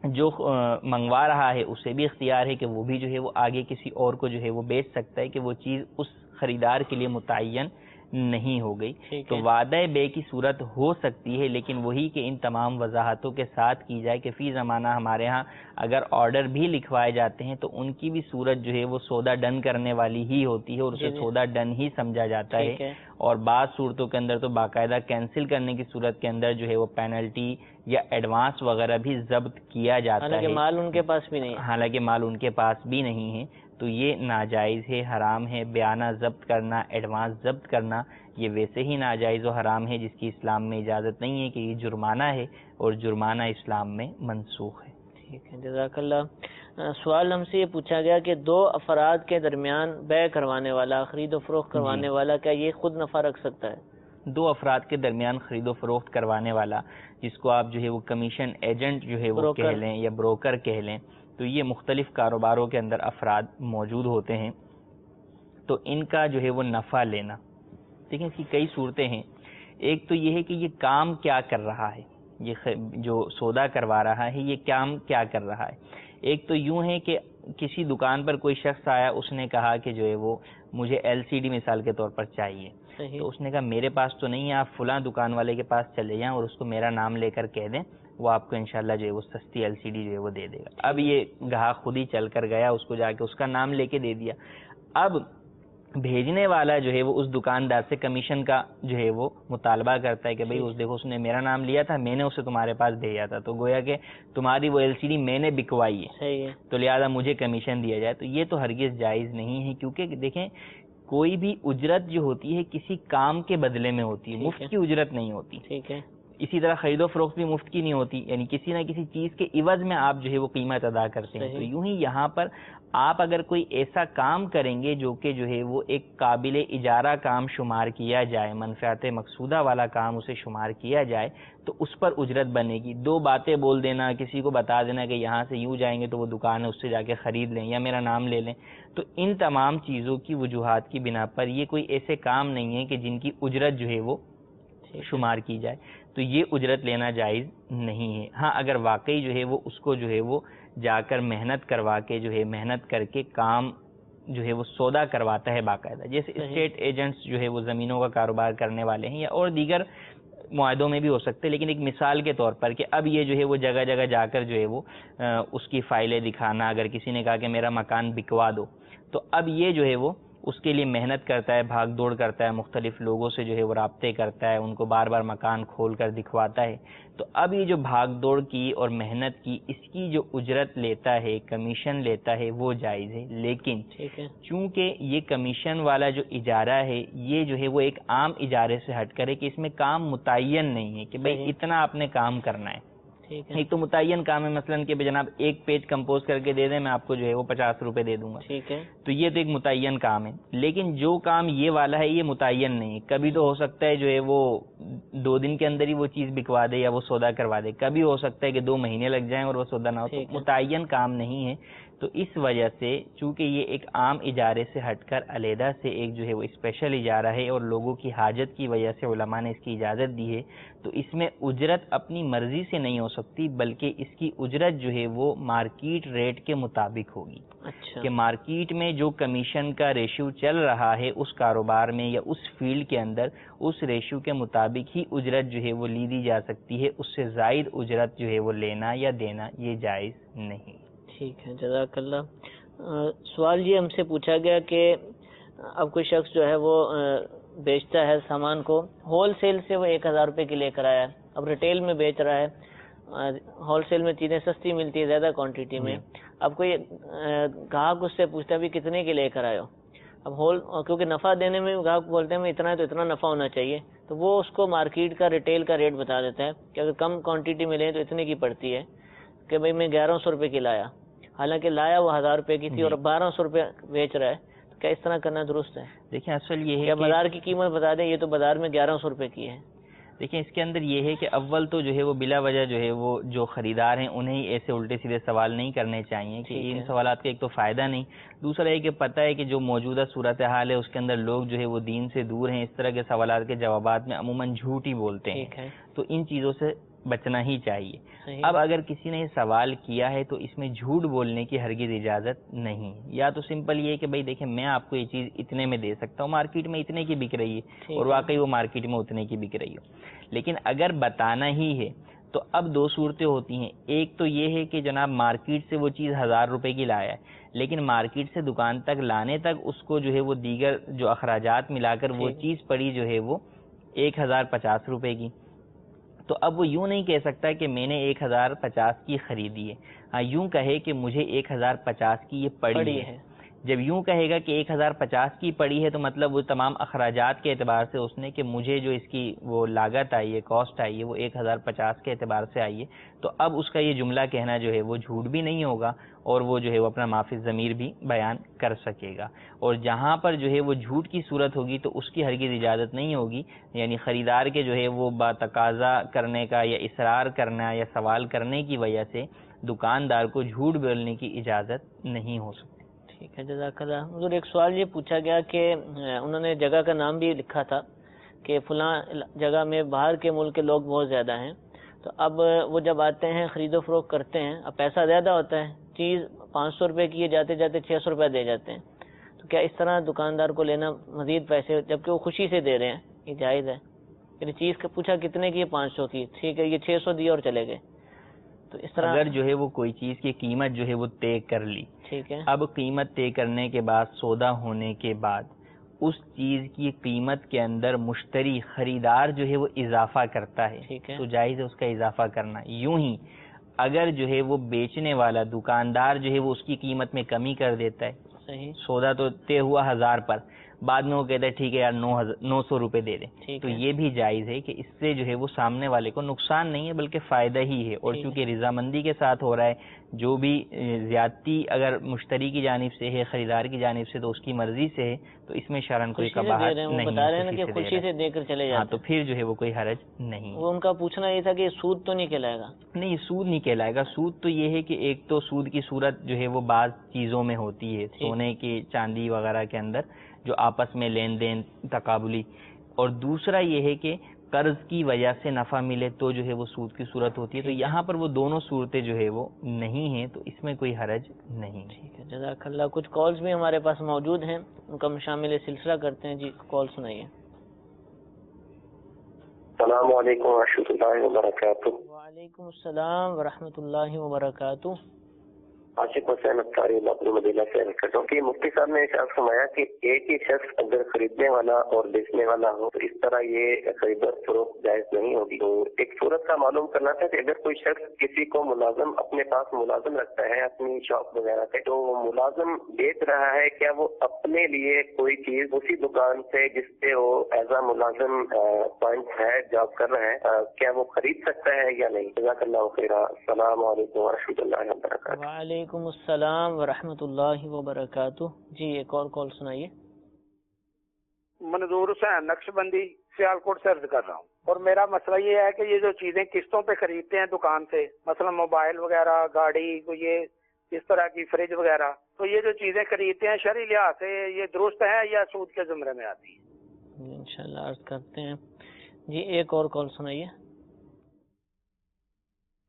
جو منگوا رہا ہے اسے بھی اختیار ہے کہ وہ بھی جو ہے وہ آگے کسی اور کو جو ہے وہ بیچ سکتا ہے کہ وہ چیز اس خریدار کے لیے متعین نہیں ہو گئی۔ تو وعدہ بے کی صورت ہو سکتی ہے، لیکن وہی کہ ان تمام وضاحتوں کے ساتھ کی جائے کہ فی زمانہ ہمارے ہاں اگر آرڈر بھی لکھوائے جاتے ہیں تو ان کی بھی صورت جو ہے وہ سودا ڈن کرنے والی ہی ہوتی ہے اور اسے سودا ڈن ہی سمجھا جاتا ہے، اور بعض صورتوں کے اندر تو باقاعدہ کینسل کرنے کی صورت کے اندر جو ہے وہ پینلٹی یا ایڈوانس وغیرہ بھی ضبط کیا جاتا ہے، حالانکہ مال ان کے پاس بھی نہیں ہے، تو یہ ناجائز ہے، حرام ہے۔ بیانہ ضبط کرنا، ایڈوانس ضبط کرنا یہ ویسے ہی ناجائز و حرام ہے جس کی اسلام میں اجازت نہیں ہے کہ یہ جرمانہ ہے، اور جرمانہ اسلام میں منسوخ ہے۔ ٹھیک ہے، جزاک اللہ۔ سوال ہم سے یہ پوچھا گیا کہ دو افراد کے درمیان بیع کروانے والا، خرید و فروخت کروانے والا، کیا یہ خود نفع رکھ سکتا ہے؟ دو افراد کے درمیان خرید و فروخت کروانے والا، جس کو آپ جو ہے وہ کمیشن ایجنٹ جو ہے وہ کہہ لیں یا بروکر کہہ لیں، تو یہ مختلف کاروباروں کے اندر افراد موجود ہوتے ہیں، تو ان کا جو ہے وہ نفع لینا، دیکھیں اس کی کئی صورتیں ہیں۔ ایک تو یہ ہے کہ یہ کام کیا کر رہا ہے، یہ جو سودا کروا رہا ہے یہ کام کیا کر رہا ہے۔ ایک تو یوں ہے کہ کسی دکان پر کوئی شخص آیا، اس نے کہا کہ جو ہے وہ مجھے LCD مثال کے طور پر چاہیے، تو اس نے کہا میرے پاس تو نہیں ہے، آپ فلاں دکان والے کے پاس چلے جائیں اور اس کو میرا نام لے کر کہہ دیں، وہ آپ کو انشاءاللہ جو ہے وہ سستی LCD جو ہے وہ دے دے گا۔ اب یہ گاہک خود ہی چل کر گیا، اس کو جا کے اس کا نام لے کے دے دیا۔ اب بھیجنے والا جو ہے وہ اس دکاندار سے کمیشن کا جو ہے وہ مطالبہ کرتا ہے کہ بھئی اس دیکھو اس نے میرا نام لیا تھا، میں نے اسے تمہارے پاس بھیجا تھا، تو گویا کہ تمہاری وہ LCD میں نے بکوائی ہے، تو لہذا مجھے کمیشن دیا جائے۔ تو یہ تو ہرگز جائز نہیں ہے، کیونکہ دیکھیں کوئی بھی اجرت جو ہوتی ہے کسی کام کے بدلے میں ہوتی ہے، مفت کی اجرت نہیں ہوتی۔ ٹھیک ہے، اسی طرح خرید و فروخت بھی مفت کی نہیں ہوتی، یعنی کسی نہ کسی چیز کے عوض میں آپ جو ہے وہ قیمت ادا کرتے ہیں۔ تو یوں ہی یہاں پر آپ اگر کوئی ایسا کام کریں گے جو کہ جو ہے وہ ایک قابل اجارہ کام شمار کیا جائے، منفعت مقصودہ والا کام اسے شمار کیا جائے، تو اس پر اجرت بنے گی۔ دو باتیں بول دینا، کسی کو بتا دینا کہ یہاں سے یوں جائیں گے تو وہ دکان ہے اس سے جا کے خرید لیں یا میرا نام لے لیں، تو ان تمام چیزوں کی وجوہات کی بنا پر یہ کوئی ایسے کام نہیں ہے کہ جن کی اجرت جو ہے وہ شمار کی جائے، تو یہ اجرت لینا جائز نہیں ہے۔ ہاں اگر واقعی جو ہے وہ اس کو جو ہے وہ جا کر محنت کروا کے جو ہے محنت کر کے کام جو ہے وہ سودا کرواتا ہے باقاعدہ، جیسے اسٹیٹ ایجنٹس جو ہے وہ زمینوں کا کاروبار کرنے والے ہیں یا اور دیگر معاہدوں میں بھی ہو سکتے، لیکن ایک مثال کے طور پر کہ اب یہ جو ہے وہ جگہ جگہ جا کر جو ہے وہ اس کی فائلیں دکھانا، اگر کسی نے کہا کہ میرا مکان بکوا دو، تو اب یہ جو ہے وہ اس کے لیے محنت کرتا ہے، بھاگ دوڑ کرتا ہے، مختلف لوگوں سے جو ہے وہ رابطے کرتا ہے، ان کو بار بار مکان کھول کر دکھواتا ہے، تو اب یہ جو بھاگ دوڑ کی اور محنت کی اس کی جو اجرت لیتا ہے، کمیشن لیتا ہے، وہ جائز ہے۔ لیکن چونکہ یہ کمیشن والا جو اجارہ ہے یہ جو ہے وہ ایک عام اجارے سے ہٹ کر ہے کہ اس میں کام متعین نہیں ہے کہ بھئی اتنا آپ نے کام کرنا ہے۔ ایک تو متعین کام ہے، مثلاً کہ جناب ایک پیج کمپوز کر کے دے دیں، میں آپ کو جو ہے وہ 50 روپے دے دوں گا، تو یہ تو ایک متعین کام ہے۔ لیکن جو کام یہ والا ہے یہ متعین نہیں ہے، کبھی تو ہو سکتا ہے جو ہے وہ 2 دن کے اندر ہی وہ چیز بکوا دے یا وہ سودا کروا دے، کبھی ہو سکتا ہے کہ 2 مہینے لگ جائیں اور وہ سودا نہ ہو، تو متعین کام نہیں ہے۔ تو اس وجہ سے چونکہ یہ ایک عام اجارے سے ہٹ کر علیحدہ سے ایک جو ہے وہ اسپیشل اجارہ ہے اور لوگوں کی حاجت کی وجہ سے علماء نے اس کی اجازت دی ہے، تو اس میں اجرت اپنی مرضی سے نہیں ہو سکتی، بلکہ اس کی اجرت جو ہے وہ مارکیٹ ریٹ کے مطابق ہوگی۔ اچھا، کہ مارکیٹ میں جو کمیشن کا ریشیو چل رہا ہے اس کاروبار میں یا اس فیلڈ کے اندر، اس ریشیو کے مطابق ہی اجرت جو ہے وہ لی دی جا سکتی ہے، اس سے زائد اجرت جو ہے وہ لینا یا دینا یہ جائز نہیں۔ ٹھیک ہے، جزاک اللہ۔ سوال یہ ہم سے پوچھا گیا کہ اب کوئی شخص جو ہے وہ بیچتا ہے سامان کو، ہول سیل سے وہ 1000 روپے کی لے کر آیا ہے، اب ریٹیل میں بیچ رہا ہے، ہول سیل میں چیزیں سستی ملتی ہے زیادہ کوانٹٹی میں، اب کوئی گاہک اس سے پوچھتا ہے بھی کتنے کی لے کر آئے ہو، اب کیونکہ نفع دینے میں گاہک بولتے ہیں اتنا ہے تو اتنا نفع ہونا چاہیے، تو وہ اس کو مارکیٹ کا ریٹیل کا ریٹ بتا دیتا ہے کہ اگر کم کوانٹٹی میں لیں تو اتنے کی پڑتی ہے، کہ بھئی میں 1100 روپے کی لایا، حالانکہ لایا وہ 1000 روپے کی تھی اور 1200 روپے بیچ رہا ہے، تو کیا اس طرح کرنا درست ہے؟ دیکھیں اصل یہ ہے کیا کہ بازار کی قیمت بتا دیں یہ تو بازار میں 1100 روپے کی ہے؟ دیکھیں اس کے اندر یہ ہے کہ اول تو جو ہے وہ بلا وجہ جو ہے وہ جو خریدار ہیں انہیں ایسے الٹے سیدھے سوال نہیں کرنے چاہیے کہ ان سوالات کا ایک تو فائدہ نہیں، دوسرا یہ کہ پتہ ہے کہ جو موجودہ صورتحال ہے اس کے اندر لوگ جو ہے وہ دین سے دور ہیں، اس طرح کے سوالات کے جوابات میں عموماً جھوٹ ہی بولتے ہیں، تو ان چیزوں سے بچنا ہی چاہیے۔ اب اگر کسی نے سوال کیا ہے تو اس میں جھوٹ بولنے کی ہرگز اجازت نہیں، یا تو سمپل یہ کہ بھئی دیکھیں میں آپ کو یہ چیز اتنے میں دے سکتا ہوں، مارکیٹ میں اتنے کی بک رہی ہے اور واقعی وہ مارکیٹ میں اتنے کی بک رہی ہو، لیکن اگر بتانا ہی ہے تو اب دو صورتیں ہوتی ہیں، ایک تو یہ ہے کہ جناب مارکیٹ سے وہ چیز 1000 روپے کی لایا ہے، لیکن مارکیٹ سے دکان تک لانے تک اس کو جو ہے وہ دیگر جو اخراجات ملا کر وہ چیز پڑی جو ہے وہ 1050 روپے کی، تو اب وہ یوں نہیں کہہ سکتا کہ میں نے 1050 کی خریدی ہے، ہاں یوں کہے کہ مجھے 1050 کی یہ پڑی ہے۔ جب یوں کہے گا کہ 1050 کی پڑی ہے تو مطلب وہ تمام اخراجات کے اعتبار سے اس نے کہ مجھے جو اس کی وہ لاگت آئی ہے، کاسٹ آئی ہے، وہ 1050 کے اعتبار سے آئی ہے، تو اب اس کا یہ جملہ کہنا جو ہے وہ جھوٹ بھی نہیں ہوگا اور وہ جو ہے وہ اپنا معافی ضمیر بھی بیان کر سکے گا، اور جہاں پر جو ہے وہ جھوٹ کی صورت ہوگی تو اس کی ہرگز اجازت نہیں ہوگی، یعنی خریدار کے جو ہے وہ بتقاضا کرنے کا یا اصرار کرنا یا سوال کرنے کی وجہ سے دکاندار کو جھوٹ بولنے کی اجازت نہیں ہو سکتی۔ ٹھیک ہے، جزاک اللہ۔ حضور ایک سوال یہ پوچھا گیا کہ انہوں نے جگہ کا نام بھی لکھا تھا کہ فلاں جگہ میں باہر کے ملک کے لوگ بہت زیادہ ہیں، تو اب وہ جب آتے ہیں خرید و فروخت کرتے ہیں، اب پیسہ زیادہ ہوتا ہے، چیز 500 روپے کی جاتے جاتے 600 روپے دے جاتے ہیں، تو کیا اس طرح دکاندار کو لینا مزید پیسے جبکہ وہ خوشی سے دے رہے ہیں، یہ جائز ہے؟ یعنی چیز کا پوچھا کتنے کی ہے، 500 کی، ٹھیک ہے یہ 600 دی اور چلے گئے، تو اس طرح اگر جو ہے وہ کوئی چیز کی قیمت جو ہے وہ طے کر لی، ٹھیک ہے، اب قیمت طے کرنے کے بعد سودا ہونے کے بعد اس چیز کی قیمت کے اندر مشتری خریدار جو ہے وہ اضافہ کرتا ہے تو جائز ہے اس کا اضافہ کرنا۔ یوں ہی اگر جو ہے وہ بیچنے والا دکاندار جو ہے وہ اس کی قیمت میں کمی کر دیتا ہے، صحیح، سودا تو طے ہوا 1000 پر، بعد میں وہ کہتا ہے ٹھیک ہے یار 900 روپے دے دیں، تو یہ بھی جائز ہے کہ اس سے جو ہے وہ سامنے والے کو نقصان نہیں ہے بلکہ فائدہ ہی ہے، اور چونکہ رضامندی کے ساتھ ہو رہا ہے، جو بھی زیادتی اگر مشتری کی جانب سے ہے خریدار کی جانب سے تو اس کی مرضی سے ہے، تو اس میں شرعاً کوئی قباحت نہیں، بتا رہے ہیں کہ خوشی سے دے کر چلے جاتے ہیں، ہاں تو پھر جو ہے وہ کوئی حرج نہیں۔ وہ ان کا پوچھنا یہ تھا کہ سود تو نہیں کہلائے گا؟ نہیں، سود نہیں کہلائے گا۔ سود تو یہ ہے کہ ایک تو سود کی صورت جو ہے وہ بعض چیزوں میں ہوتی ہے، سونے کی چاندی وغیرہ کے اندر جو آپس میں لین دین تقابلی، اور دوسرا یہ ہے کہ قرض کی وجہ سے نفع ملے تو جو ہے وہ سود کی صورت ہوتی ہے، تو یہاں پر وہ دونوں صورتیں جو ہے وہ نہیں ہیں، تو اس میں کوئی حرج نہیں۔ ٹھیک ہے، جزاک اللہ۔ کچھ کالز بھی ہمارے پاس موجود ہیں، ان کا شامل سلسلہ کرتے ہیں۔ جی کال سنائیے۔ السلام علیکم ورحمۃ اللہ وبرکاتہ۔ وعلیکم السلام ورحمۃ اللہ وبرکاتہ۔ عاشق حسین اختاری اپنی مدینہ سے کرتا ہوں کہ مفتی صاحب نے ارشاد فرمایا کہ ایک ہی شخص اگر خریدنے والا اور بیچنے والا ہو تو اس طرح یہ خرید و فروخت جائز نہیں ہوگی۔ تو ایک صورت کا معلوم کرنا تھا کہ اگر کوئی شخص کسی کو ملازم اپنے پاس ملازم رکھتا ہے اپنی شاپ وغیرہ پہ، تو ملازم بیچ رہا ہے، کیا وہ اپنے لیے کوئی چیز اسی دکان سے جس پہ وہ ایز اے ملازم پوائنٹ ہے جاب کر رہا ہے کیا وہ خرید سکتا ہے یا نہیں؟ جزاک اللہ خیر۔ السلام علیکم ورحمۃ اللہ وبرکاتہ۔ وعلیکم السلام ورحمۃ اللہ وبرکاتہ۔ جی ایک اور کال سنائیے۔ منظور حسین نقشبندی سیالکوٹ سے عرض کر رہا ہوں، اور میرا مسئلہ یہ ہے کہ یہ جو چیزیں قسطوں پہ خریدتے ہیں دکان سے، مثلا موبائل وغیرہ، گاڑی، یہ اس طرح کی فریج وغیرہ، تو یہ جو چیزیں خریدتے ہیں شرعی لحاظ سے یہ درست ہے یا سود کے زمرے میں آتی ہے؟ انشاءاللہ عرض کرتے ہیں. جی ایک اور کال سنائیے.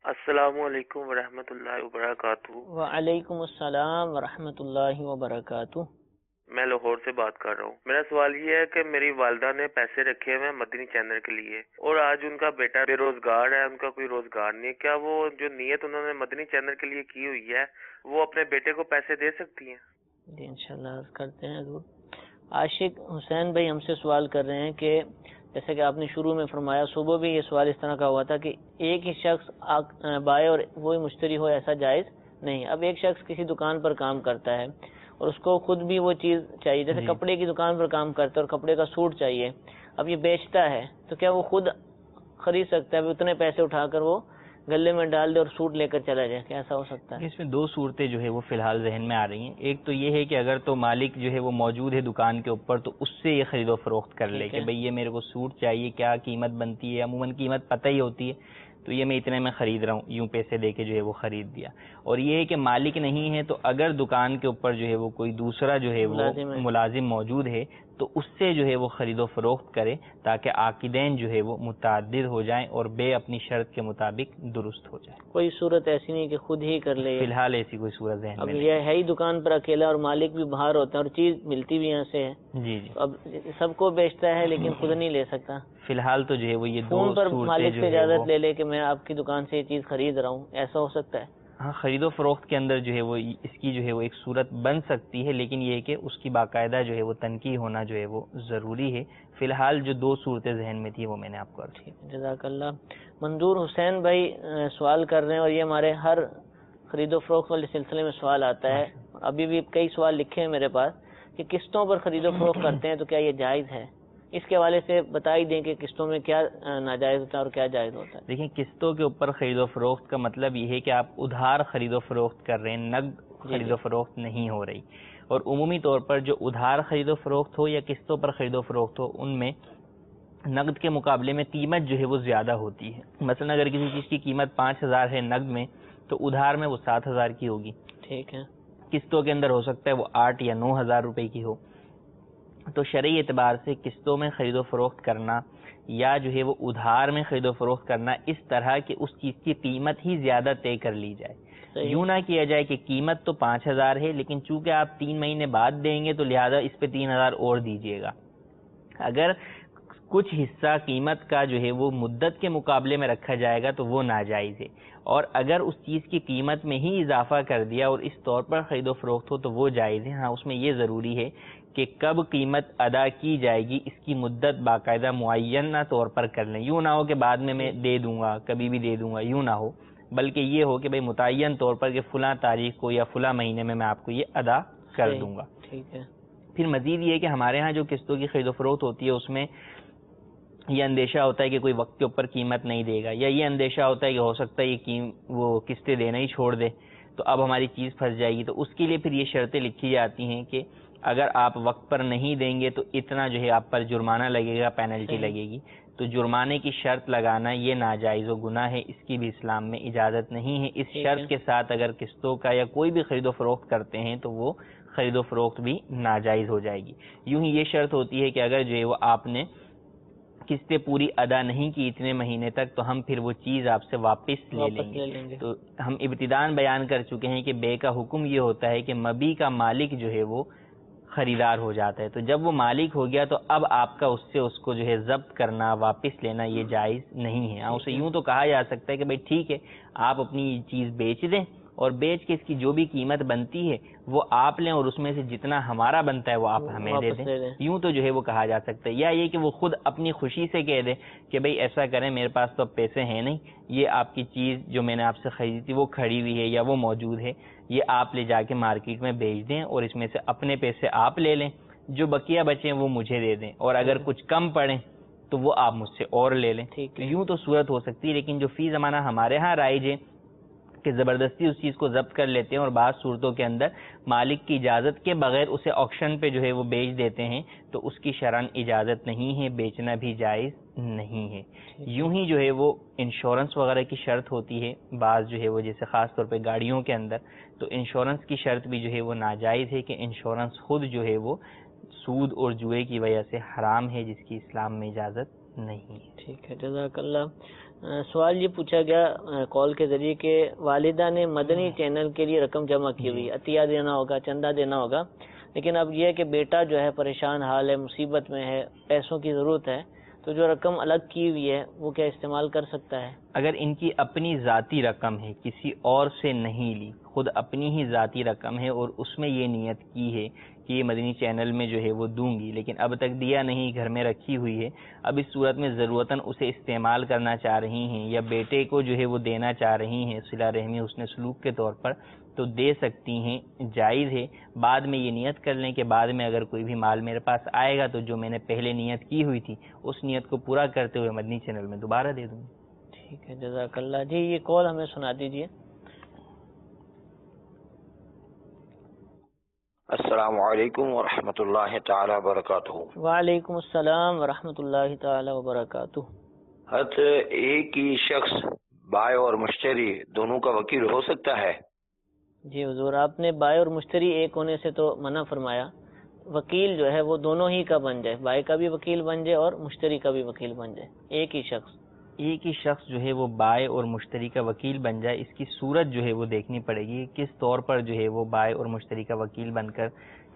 السلام علیکم ورحمۃ اللہ وبرکاتہ. وعلیکم السلام ورحمۃ اللہ وبرکاتہ. میں لاہور سے بات کر رہا ہوں. میرا سوال یہ ہے کہ میری والدہ نے پیسے رکھے ہوئے ہیں مدنی چینل کے لیے اور آج ان کا بیٹا بے روزگار ہے، ان کا کوئی روزگار نہیں ہے. کیا وہ جو نیت انہوں نے مدنی چینل کے لیے کی ہوئی ہے وہ اپنے بیٹے کو پیسے دے سکتی ہیں؟ جی انشاءاللہ عرض کرتے ہیں حضور. عاشق حسین بھائی ہم سے سوال کر رہے ہیں کہ جیسے کہ آپ نے شروع میں فرمایا، صبح بھی یہ سوال اس طرح کا ہوا تھا کہ ایک ہی شخص بائے اور وہی مشتری ہو، ایسا جائز نہیں. اب ایک شخص کسی دکان پر کام کرتا ہے اور اس کو خود بھی وہ چیز چاہیے، جیسے کپڑے کی دکان پر کام کرتا ہے اور کپڑے کا سوٹ چاہیے. اب یہ بیچتا ہے تو کیا وہ خود خرید سکتا ہے؟ اتنے پیسے اٹھا کر وہ گلے میں ڈال دے اور سوٹ لے کر چلا جائے، کیا ایسا ہو سکتا ہے؟ اس میں دو صورتیں جو ہے وہ فی الحال ذہن میں آ رہی ہیں. ایک تو یہ ہے کہ اگر تو مالک جو ہے وہ موجود ہے دکان کے اوپر تو اس سے یہ خرید و فروخت کر لے کہ بھئی یہ میرے کو سوٹ چاہیے، کیا قیمت بنتی ہے، عموماً قیمت پتہ ہی ہوتی ہے، تو یہ میں اتنے میں خرید رہا ہوں، یوں پیسے دے کے جو ہے وہ خرید دیا. اور یہ ہے کہ مالک نہیں ہے تو اگر دکان کے اوپر جو ہے وہ کوئی دوسرا جو ہے وہ ملازم موجود ہے تو اس سے جو ہے وہ خرید و فروخت کرے تاکہ عاقدین جو ہے وہ متعدد ہو جائیں اور بے اپنی شرط کے مطابق درست ہو جائے. کوئی صورت ایسی نہیں کہ خود ہی کر لے؟ فی الحال ایسی کوئی صورت ذہن میں اب نہیں. یہ ہے ہی دکان پر اکیلا اور مالک بھی باہر ہوتا ہے اور چیز ملتی بھی یہاں سے ہے. جی جی. اب سب کو بیچتا ہے لیکن خود نہیں لے سکتا. فی الحال تو جو ہے وہ یہ دو فون پر صورتیں مالک جو سے ہے اجازت لے لے کہ میں آپ کی دکان سے یہ چیز خرید رہا ہوں، ایسا ہو سکتا ہے؟ ہاں، خرید و فروخت کے اندر جو ہے وہ اس کی جو ہے وہ ایک صورت بن سکتی ہے، لیکن یہ کہ اس کی باقاعدہ جو ہے وہ تنقیح ہونا جو ہے وہ ضروری ہے. فی الحال جو دو صورتیں ذہن میں تھی وہ میں نے آپ کو عرض کی. جزاک اللہ. منظور حسین بھائی سوال کر رہے ہیں اور یہ ہمارے ہر خرید و فروخت والے سلسلے میں سوال آتا ہے. ابھی بھی کئی سوال لکھے ہیں میرے پاس کہ قسطوں پر خرید و فروخت کرتے ہیں تو کیا یہ جائز ہے؟ اس کے حوالے سے بتا ہی دیں کہ قسطوں میں کیا ناجائز ہوتا ہے اور کیا جائز ہوتا ہے. دیکھیں، قسطوں کے اوپر خرید و فروخت کا مطلب یہ ہے کہ آپ ادھار خرید و فروخت کر رہے ہیں، نقد خرید و فروخت نہیں ہو رہی. اور عمومی طور پر جو ادھار خرید و فروخت ہو یا قسطوں پر خرید و فروخت ہو ان میں نقد کے مقابلے میں قیمت جو ہے وہ زیادہ ہوتی ہے. مثلا اگر کسی چیز کی قیمت 5,000 ہے نقد میں تو ادھار میں وہ 7,000 کی ہوگی. ٹھیک ہے. قسطوں کے اندر ہو سکتا ہے وہ 8 یا 9,000 روپے کی ہو. تو شرعی اعتبار سے قسطوں میں خرید و فروخت کرنا یا جو ہے وہ ادھار میں خرید و فروخت کرنا اس طرح کہ اس چیز کی قیمت ہی زیادہ طے کر لی جائے. یوں نہ کیا جائے کہ قیمت تو 5,000 ہے لیکن چونکہ آپ 3 مہینے بعد دیں گے تو لہذا اس پہ 3,000 اور دیجیے گا. اگر کچھ حصہ قیمت کا جو ہے وہ مدت کے مقابلے میں رکھا جائے گا تو وہ ناجائز ہے. اور اگر اس چیز کی قیمت میں ہی اضافہ کر دیا اور اس طور پر خرید و فروخت ہو تو وہ جائز ہے. ہاں، اس میں یہ ضروری ہے کہ کب قیمت ادا کی جائے گی اس کی مدت باقاعدہ معینہ طور پر کر لیں. یوں نہ ہو کہ بعد میں دے دوں گا، کبھی بھی دے دوں گا، یوں نہ ہو، بلکہ یہ ہو کہ بھئی متعین طور پر کہ فلاں تاریخ کو یا فلاں مہینے میں آپ کو یہ ادا کر دوں گا. ٹھیک ہے. پھر مزید یہ کہ ہمارے ہاں جو قسطوں کی خرید و فروخت ہوتی ہے اس میں یہ اندیشہ ہوتا ہے کہ کوئی وقت کے اوپر قیمت نہیں دے گا، یا یہ اندیشہ ہوتا ہے کہ ہو سکتا ہے یہ وہ قسطیں دینا ہی چھوڑ دے تو اب ہماری چیز پھنس جائے گی. تو اس کے لیے پھر یہ شرطیں لکھی جاتی ہیں کہ اگر آپ وقت پر نہیں دیں گے تو اتنا جو ہے آپ پر جرمانہ لگے گا، پینلٹی لگے گی. تو جرمانے کی شرط لگانا یہ ناجائز و گناہ ہے، اس کی بھی اسلام میں اجازت نہیں ہے. اس شرط کے ساتھ اگر قسطوں کا یا کوئی بھی خرید و فروخت کرتے ہیں تو وہ خرید و فروخت بھی ناجائز ہو جائے گی. یوں ہی یہ شرط ہوتی ہے کہ اگر جو ہے وہ آپ نے قسطیں پوری ادا نہیں کی اتنے مہینے تک تو ہم پھر وہ چیز آپ سے واپس لے لیں گے. تو ہم ابتداً بیان کر چکے ہیں کہ بے کا حکم یہ ہوتا ہے کہ مبی کا مالک جو ہے وہ خریدار ہو جاتا ہے. تو جب وہ مالک ہو گیا تو اب آپ کا اس کو جو ہے ضبط کرنا، واپس لینا یہ جائز نہیں ہے. اسے یوں تو کہا جا سکتا ہے کہ بھئی ٹھیک ہے آپ اپنی چیز بیچ دیں اور بیچ کے اس کی جو بھی قیمت بنتی ہے وہ آپ لیں اور اس میں سے جتنا ہمارا بنتا ہے وہ آپ ہمیں دے دیں. یوں تو جو ہے وہ کہا جا سکتا ہے. یا یہ کہ وہ خود اپنی خوشی سے کہہ دے کہ بھئی ایسا کریں، میرے پاس تو اب پیسے ہیں نہیں، یہ آپ کی چیز جو میں نے آپ سے خریدی تھی وہ کھڑی ہوئی ہے یا وہ موجود ہے، یہ آپ لے جا کے مارکیٹ میں بیچ دیں اور اس میں سے اپنے پیسے آپ لے لیں، جو بقیہ بچیں وہ مجھے دے دیں، اور اگر کچھ کم پڑیں تو وہ آپ مجھ سے اور لے لیں. یوں تو صورت ہو سکتی ہے. لیکن جو فی زمانہ ہمارے ہاں رائج ہے کہ زبردستی اس چیز کو ضبط کر لیتے ہیں اور بعض صورتوں کے اندر مالک کی اجازت کے بغیر اسے آکشن پہ جو ہے وہ بیچ دیتے ہیں، تو اس کی شرعاً اجازت نہیں ہے، بیچنا بھی جائز نہیں ہے۔ یوں ہی جو ہے وہ انشورنس وغیرہ کی شرط ہوتی ہے بعض جو ہے وہ، جیسے خاص طور پہ گاڑیوں کے اندر، تو انشورنس کی شرط بھی جو ہے وہ ناجائز ہے کہ انشورنس خود جو ہے وہ سود اور جوئے کی وجہ سے حرام ہے، جس کی اسلام میں اجازت نہیں ہے۔ ٹھیک ہے، جزاک اللہ۔ سوال یہ پوچھا گیا کال کے ذریعے کہ والدہ نے مدنی چینل کے لیے رقم جمع کی ہوئی، عطیہ دینا ہوگا، چندہ دینا ہوگا، لیکن اب یہ ہے کہ بیٹا جو ہے پریشان حال ہے، مصیبت میں ہے، پیسوں کی ضرورت ہے، تو جو رقم الگ کی ہوئی ہے وہ کیا استعمال کر سکتا ہے؟ اگر ان کی اپنی ذاتی رقم ہے، کسی اور سے نہیں لی، خود اپنی ہی ذاتی رقم ہے اور اس میں یہ نیت کی ہے کہ یہ مدنی چینل میں جو ہے وہ دوں گی، لیکن اب تک دیا نہیں، گھر میں رکھی ہوئی ہے، اب اس صورت میں ضرورتاً اسے استعمال کرنا چاہ رہی ہیں یا بیٹے کو جو ہے وہ دینا چاہ رہی ہیں صلہ رحمی حسن سلوک کے طور پر، تو دے سکتی ہیں، جائز ہے۔ بعد میں یہ نیت کر لیں کہ بعد میں اگر کوئی بھی مال میرے پاس آئے گا تو جو میں نے پہلے نیت کی ہوئی تھی اس نیت کو پورا کرتے ہوئے مدنی چینل میں دوبارہ دے دوں گی۔ ٹھیک ہے، جزاک اللہ۔ جی یہ کال ہمیں سنا دیجیے۔ السلام علیکم ورحمۃ اللہ تعالی وبرکاتہ۔ وعلیکم السلام ورحمۃ اللہ تعالی وبرکاتہ۔ حضرت، ایک ہی شخص بائع اور مشتری دونوں کا وکیل ہو سکتا ہے؟ جی حضور، آپ نے بائع اور مشتری ایک ہونے سے تو منع فرمایا، وکیل جو ہے وہ دونوں ہی کا بن جائے، بائع کا بھی وکیل بن جائے اور مشتری کا بھی وکیل بن جائے، ایک ہی شخص جو ہے وہ بائع اور مشتری کا وکیل بن جائے۔ اس کی صورت جو ہے وہ دیکھنی پڑے گی، کس طور پر جو ہے وہ بائع اور مشتری کا وکیل بن کر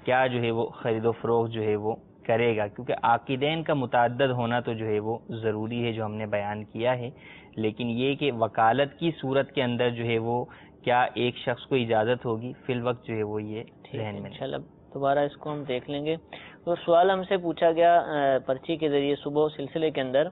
کیا جو ہے وہ خرید و فروخت جو ہے وہ کرے گا، کیونکہ عاقدین کا متعدد ہونا تو جو ہے وہ ضروری ہے جو ہم نے بیان کیا ہے، لیکن یہ کہ وکالت کی صورت کے اندر جو ہے وہ کیا ایک شخص کو اجازت ہوگی، فی الوقت جو ہے وہ یہ ذہن میں انشاءاللہ دوبارہ اس کو ہم دیکھ لیں گے۔ تو سوال ہم سے پوچھا گیا پرچی کے ذریعے صبح سلسلے کے اندر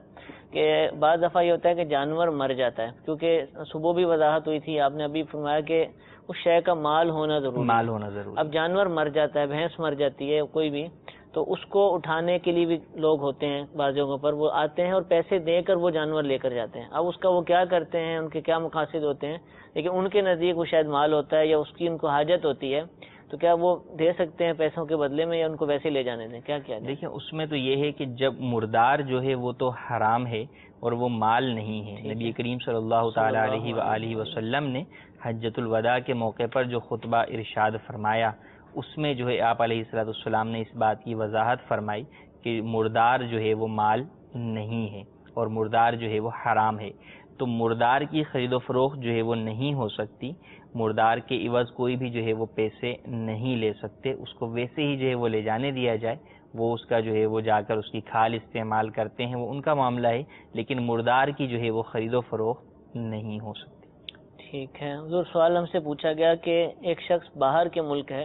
کہ بعض دفعہ یہ ہوتا ہے کہ جانور مر جاتا ہے، کیونکہ صبح بھی وضاحت ہوئی تھی، آپ نے ابھی فرمایا کہ اس شے کا مال ہونا ضروری۔ اب جانور مر جاتا ہے، بھینس مر جاتی ہے کوئی بھی، تو اس کو اٹھانے کے لیے بھی لوگ ہوتے ہیں، بعض جگہوں پر وہ آتے ہیں اور پیسے دے کر وہ جانور لے کر جاتے ہیں۔ اب اس کا وہ کیا کرتے ہیں، ان کے کیا مقاصد ہوتے ہیں، لیکن ان کے نزدیک وہ شاید مال ہوتا ہے یا اس کی ان کو حاجت ہوتی ہے، تو کیا وہ دے سکتے ہیں پیسوں کے بدلے میں یا ان کو ویسے لے جانے دیں؟ کیا کیا؟ دیکھیں اس میں تو یہ ہے کہ جب مردار جو ہے وہ تو حرام ہے اور وہ مال نہیں ہے۔ نبی کریم صلی اللہ تعالی علیہ وآلہ وسلم نے حجۃ الوداع کے موقع پر جو خطبہ ارشاد فرمایا، اس میں جو ہے آپ علیہ الصلوۃ والسلام نے اس بات کی وضاحت فرمائی کہ مردار جو ہے وہ مال نہیں ہے اور مردار جو ہے وہ حرام ہے، تو مردار کی خرید و فروخت جو ہے وہ نہیں ہو سکتی، مردار کے عوض کوئی بھی جو ہے وہ پیسے نہیں لے سکتے، اس کو ویسے ہی جو ہے وہ لے جانے دیا جائے، وہ اس کا جو ہے وہ جا کر اس کی کھال استعمال کرتے ہیں، وہ ان کا معاملہ ہے، لیکن مردار کی جو ہے وہ خرید و فروخت نہیں ہو سکتی۔ ٹھیک ہے حضور، سوال ہم سے پوچھا گیا کہ ایک شخص باہر کے ملک ہے،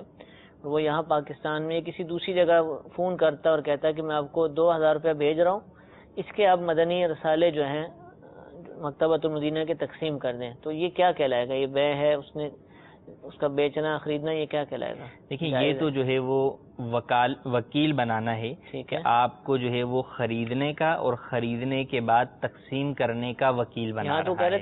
وہ یہاں پاکستان میں کسی دوسری جگہ فون کرتا ہے اور کہتا ہے کہ میں آپ کو 2000 روپیہ بھیج رہا ہوں، اس کے آپ مدنی رسالے جو ہیں مکتبۃ المدینہ کے تقسیم کر دیں، تو یہ کیا کہلائے گا؟ یہ بیع ہے، اس کا بیچنا خریدنا، یہ کیا کہلائے گا؟ دیکھیں یہ تو جو ہے وہ وکیل بنانا ہے کہ آپ کو جو ہے وہ خریدنے کا اور خریدنے کے بعد تقسیم کرنے کا وکیل بنا رہا ہے۔ یہاں تو کہہ رہے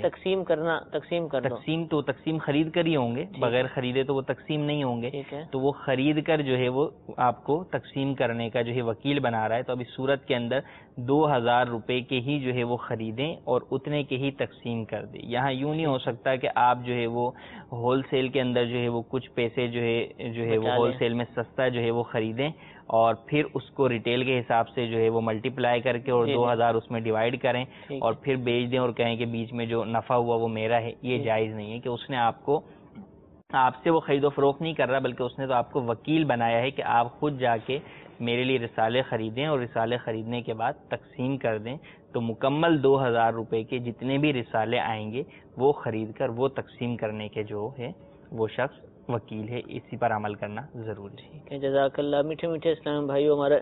تقسیم خرید کر ہی ہوں گے، بغیر خریدے تو وہ تقسیم نہیں ہوں گے، تو وہ خرید کر جو ہے وہ آپ کو تقسیم کرنے کا جو ہے وکیل بنا رہا ہے۔ تو اب اس صورت کے اندر 2000 روپے کے ہی جو ہے وہ خریدیں اور اتنے کے ہی تقسیم کر دیں۔ یہاں یوں نہیں ہو سکتا کہ آپ جو ہے وہ ہول سیل کے اندر جو ہے وہ کچھ پیسے جو ہے وہ ہول سیل میں سستا جو ہے وہ خریدیں اور پھر اس کو ریٹیل کے حساب سے جو ہے وہ ملٹی پلائی کر کے اور 2000 اس میں ڈیوائیڈ کریں اور پھر بیچ دیں اور کہیں کہ بیچ میں جو نفع ہوا وہ میرا ہے۔ یہ جائز نہیں ہے کہ اس نے آپ سے وہ خرید و فروخت نہیں کر رہا، بلکہ اس نے تو آپ کو وکیل بنایا ہے کہ آپ خود جا کے میرے لیے رسالے خریدیں اور رسالے خریدنے کے بعد تقسیم کر دیں، تو مکمل 2000 روپے کے جتنے بھی رسالے آئیں گے وہ خرید کر وہ تقسیم کرنے کے جو ہے وہ شخص وکیل ہے۔ اسی پر عمل کرنا ضروری ہے۔ ٹھیک ہے، جزاک اللہ۔ میٹھے میٹھے اسلام بھائیو، ہمارے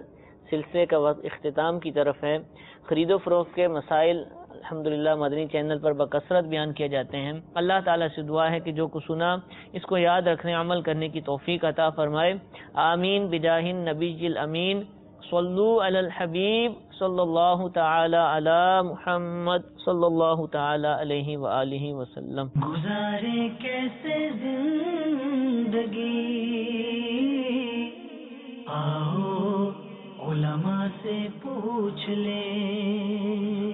سلسلے کا وقت اختتام کی طرف ہے۔ خرید و فروخت کے مسائل الحمدللہ مدنی چینل پر بکثرت بیان کیے جاتے ہیں۔ اللہ تعالیٰ سے دعا ہے کہ جو کچھ سنا اس کو یاد رکھنے عمل کرنے کی توفیق عطا فرمائے، آمین بجاہ النبی الامین صلو علی الحبیب صلی اللہ تعالی علی محمد صلی اللہ تعالی علیہ وآلہ وسلم. گزارے کیسے زندگی، آؤ علماء سے پوچھ لیں.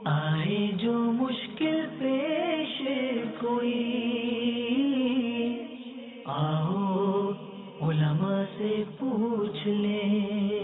آئے جو مشکل پیش کوئی، آؤ علماء سے پوچھ لیں.